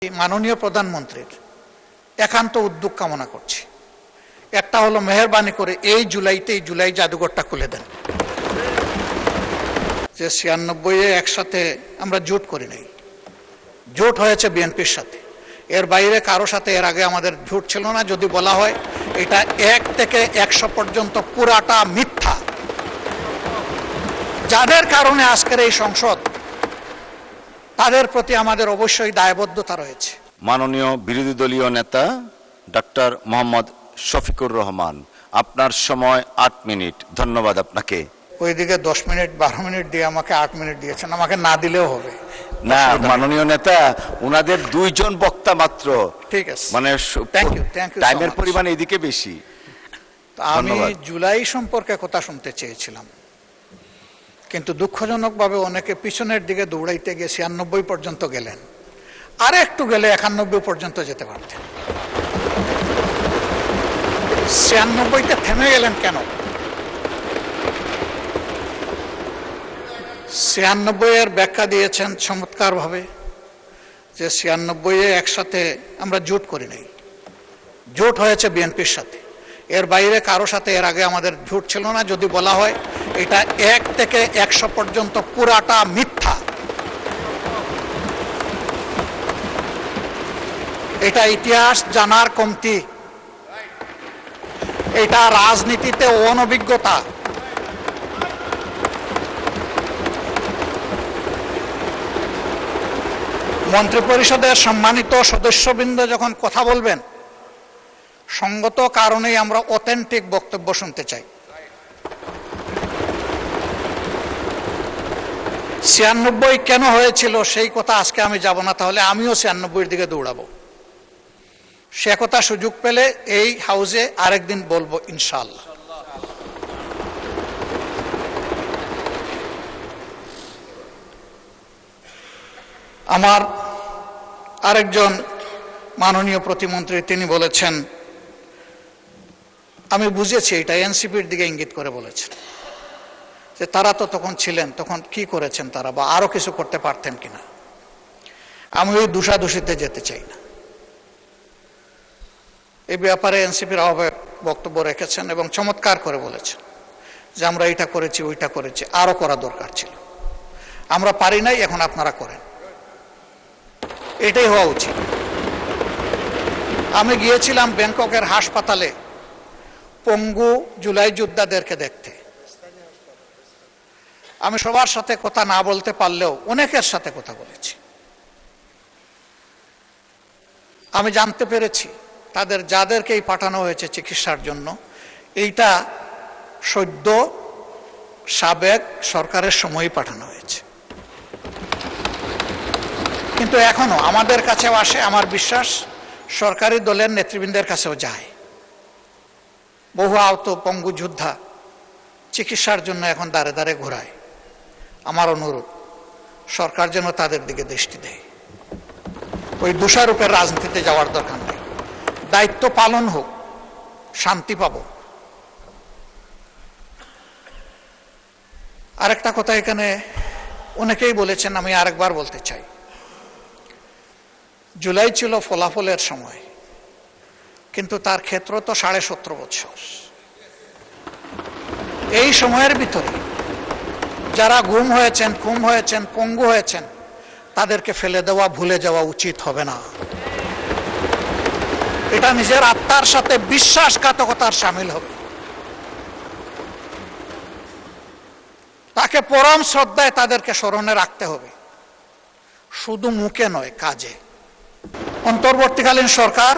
মাননীয় প্রধানমন্ত্রীর একান্ত উদ্যোগ কামনা করছি। একটা হলো মেহেরবানি করে এই জুলাই জাদুঘরটা খুলে দেন। যে 96-এ একসাথে আমরা জোট করি নাই, জোট হয়েছে বিএনপির সাথে, এর বাইরে কারো সাথে এর আগে আমাদের জোট ছিল না। যদি বলা হয় এটা 1 থেকে 100 পর্যন্ত পুরাটা মিথ্যা। যাদের কারণে আজকের এই সংসদ, তাদের প্রতি আমাদের অবশ্যই দায়বদ্ধতা রয়েছে। মাননীয় বিরোধী দলীয় নেতা ডক্টর মোহাম্মদ শফিকুর রহমান, আপনার সময় 8 মিনিট। ধন্যবাদ আপনাকে। ওইদিকে 10 মিনিট 12 মিনিট দিয়ে আমাকে 8 মিনিট দিয়েছেন, আমাকে না দিলেও হবে না। মাননীয় নেতা, উনাদের 2 জন বক্তা মাত্র, ঠিক আছে, মানে থ্যাংক ইউ টাইমের পরিমাণ এদিকে বেশি। আমি জুলাই সম্পর্কে কথা শুনতে চেয়েছিলাম, কিন্তু দুঃখজনকভাবে অনেকে পিছনের দিকে দৌড়াইতে গিয়ে 96 পর্যন্ত গেলেন। আর একটু গেলে 91 পর্যন্ত যেতে পারতেন। 96-তে থেমে গেলেন কেন? 96-এর ব্যাখ্যা দিয়েছেন চমৎকারভাবে, যে 96-এ একসাথে আমরা জোট করি নাই, জোট হয়েছে বিএনপির সাথে, এর বাইরে কারো সাথে এর আগে আমাদের জোট ছিল না। যদি বলা হয় এটা 1 থেকে 100 পর্যন্ত পুরাটা মিথ্যা। এটা ইতিহাস জানার কমতি, এটা রাজনীতিতে অনভিজ্ঞতা। মন্ত্রিপরিষদের সম্মানিত সদস্যবৃন্দ যখন কথা বলবেন, সঙ্গত কারণেই আমরা অথেন্টিক বক্তব্য শুনতে চাই। 96 কেন হয়েছিল সেই কথা আজকে আমি যাব না, তাহলে আমিও 96-এর দিকে দৌড়াবো। সে কথা সুযোগ পেলে এই হাউসে আরেকদিন বলবো ইনশাআল্লাহ। আমার আরেকজন মাননীয় প্রতিমন্ত্রী তিনি বলেছেন, আমি বুঝেছি এটা এনসিপির দিকে ইঙ্গিত করে বলেছেন, যে তারা তো তখন ছিলেন, তখন কি করেছেন তারা, বা আরো কিছু করতে পারতেন কিনা। আমি ওই দোষাদোষিতে যেতে চাই না। এই ব্যাপারে এনসিপির আহ্বায়ক বক্তব্য রেখেছেন এবং চমৎকার করে বলেছেন যে আমরা এটা করেছি, ওইটা করেছি, আরো করা দরকার ছিল, আমরা পারি নাই, এখন আপনারা করেন। এটাই হওয়া উচিত। আমি গিয়েছিলাম ব্যাংককের হাসপাতালে পঙ্গু জুলাই যোদ্ধাদেরকে দেখতে। আমি সবার সাথে কথা না বলতে পারলেও অনেকের সাথে কথা বলেছি। আমি জানতে পেরেছি তাদের যাদেরকেই পাঠানো হয়েছে চিকিৎসার জন্য, এইটা সদ্য সাবেক সরকারের সময়ই পাঠানো হয়েছে। কিন্তু এখনো আমাদের কাছেও আসে, আমার বিশ্বাস সরকারি দলের নেতৃবৃন্দের কাছেও যায়। বহু আহত পঙ্গু যোদ্ধা চিকিৎসার জন্য এখন দাঁড়ে দাঁড়ে ঘোরায়। আমার অনুরোধ, সরকার যেন তাদের দিকে দৃষ্টি দেয়। ওই দোষারোপের রাজনীতিতে যাওয়ার দরকার নেই, দায়িত্ব পালন হোক, শান্তি পাব। আরেকটা কথা এখানে অনেকেই বলেছেন, আমি আরেকবার বলতে চাই, জুলাই ছিল ফলাফলের সময়, কিন্তু তার ক্ষেত্র তো 17.5 বছর। এই সময়ের ভিতরে যারা গুম হয়েছেন, খুন হয়েছেন, পঙ্গু হয়েছেন, তাদেরকে ফেলে দেওয়া, ভুলে যাওয়া উচিত হবে না। এটা নিজের আত্মার সাথে বিশ্বাসঘাতকতার সামিল হবে। তাকে পরম শ্রদ্ধায় তাদেরকে স্মরণে রাখতে হবে, শুধু মুখে নয়, কাজে। অন্তর্বর্তীকালীন সরকার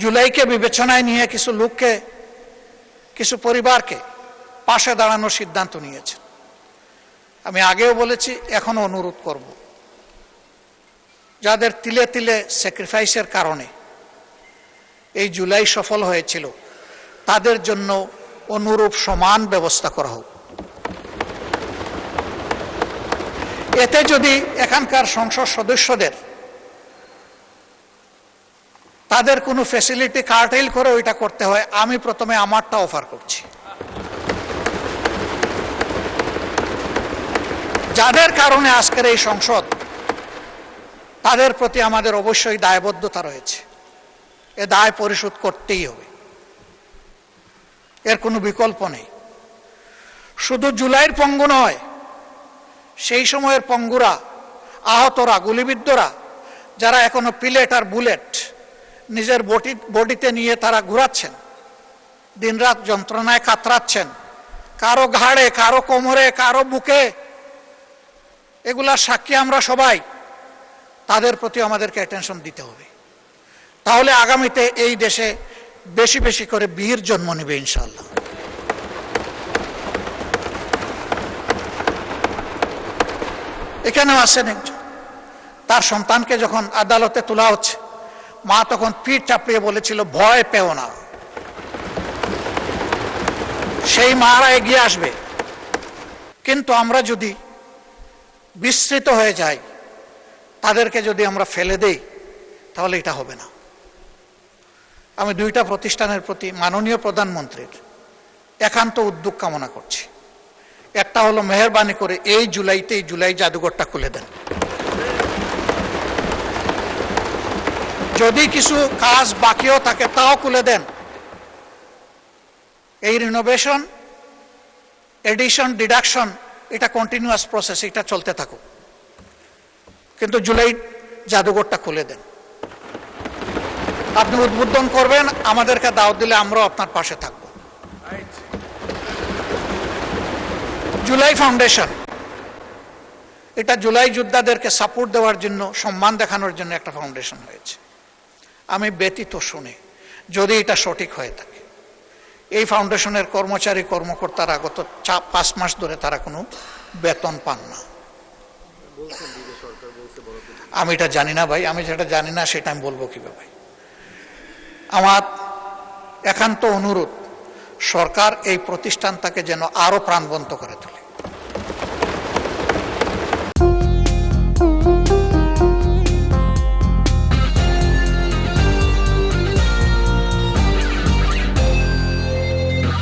জুলাইকে বিবেচনায় নিয়ে কিছু লোককে, কিছু পরিবারকে পাশে দাঁড়ানোর সিদ্ধান্ত নিয়েছে। আমি আগেও বলেছি, এখনো অনুরোধ করব, যাদের তিলে তিলে স্যাক্রিফাইসের কারণে এই জুলাই সফল হয়েছিল, তাদের জন্য অনুরূপ সমান ব্যবস্থা করা হোক। এতে যদি এখানকার সংসদ সদস্যদের তাদের কোনো ফ্যাসিলিটি কার্টেল করে ওইটা করতে হয়, আমি প্রথমে আমারটা অফার করছি। যাদের কারণে আজকের এই সংসদ তাদের প্রতি আমাদের অবশ্যই দায়বদ্ধতা রয়েছে। এ দায় পরিশোধ করতেই হবে, এর কোনো বিকল্প নেই। শুধু জুলাইয়ের পঙ্গু নয়, সেই সময়ের পঙ্গুরা, আহতরা, গুলিবিদ্ধরা, যারা এখনো পিলেট আর বুলেট নিজের বডিতে নিয়ে তারা ঘুরাচ্ছেন, দিনরাত যন্ত্রণায় কাতরাচ্ছেন, কারো ঘাড়ে, কারো কোমরে, কারো বুকে, এগুলার সাক্ষী আমরা সবাই। তাদের প্রতি আমাদেরকে অ্যাটেনশন দিতে হবে। তাহলে আগামীতে এই দেশে বেশি বেশি করে বীর জন্ম নেবে ইনশাআল্লাহ। এখানেও আছেন একজন, তার সন্তানকে যখন আদালতে তোলা হচ্ছে, মা তখন পিঠ চাপড়িয়ে বলেছিল, ভয় পেও না। সেই মারা এগিয়ে আসবে। কিন্তু আমরা যদি বিস্মৃত হয়ে যাই, তাদেরকে যদি আমরা ফেলে দেই, তাহলে এটা হবে না। আমি দুইটা প্রতিষ্ঠানের প্রতি মাননীয় প্রধানমন্ত্রীর একান্ত উদ্যোগ কামনা করছি। একটা হলো, মেহেরবানি করে এই জুলাইতেই জুলাই জাদুঘরটা খুলে দেন। যদি কিছু কাজ বাকিও থাকে তাও খুলে দেন। এই রিনোভেশন, এডিশন, ডিডাকশন, এটা কন্টিনিউয়াস প্রসেস, এটা চলতে থাকুক, কিন্তু জুলাই জাদুঘরটা খুলে দেন। আপনি উদ্বোধন করবেন, আমাদেরকে দাওয়াত দিলে আমরাও আপনার পাশে থাকব। জুলাই ফাউন্ডেশন, এটা জুলাই যোদ্ধাদেরকে সাপোর্ট দেওয়ার জন্য, সম্মান দেখানোর জন্য একটা ফাউন্ডেশন হয়েছে। আমি ব্যতীত শুনে, যদি এটা সঠিক হয়ে থাকে, এই ফাউন্ডেশনের কর্মচারী কর্মকর্তারা গত 5 মাস ধরে তারা কোনো বেতন পান না। আমি এটা জানি না ভাই, আমি যেটা জানি না সেটা আমি বলবো কিভাবে? আমার একান্ত অনুরোধ, সরকার এই প্রতিষ্ঠানটাকে যেন আরো প্রাণবন্ত করে তোলে।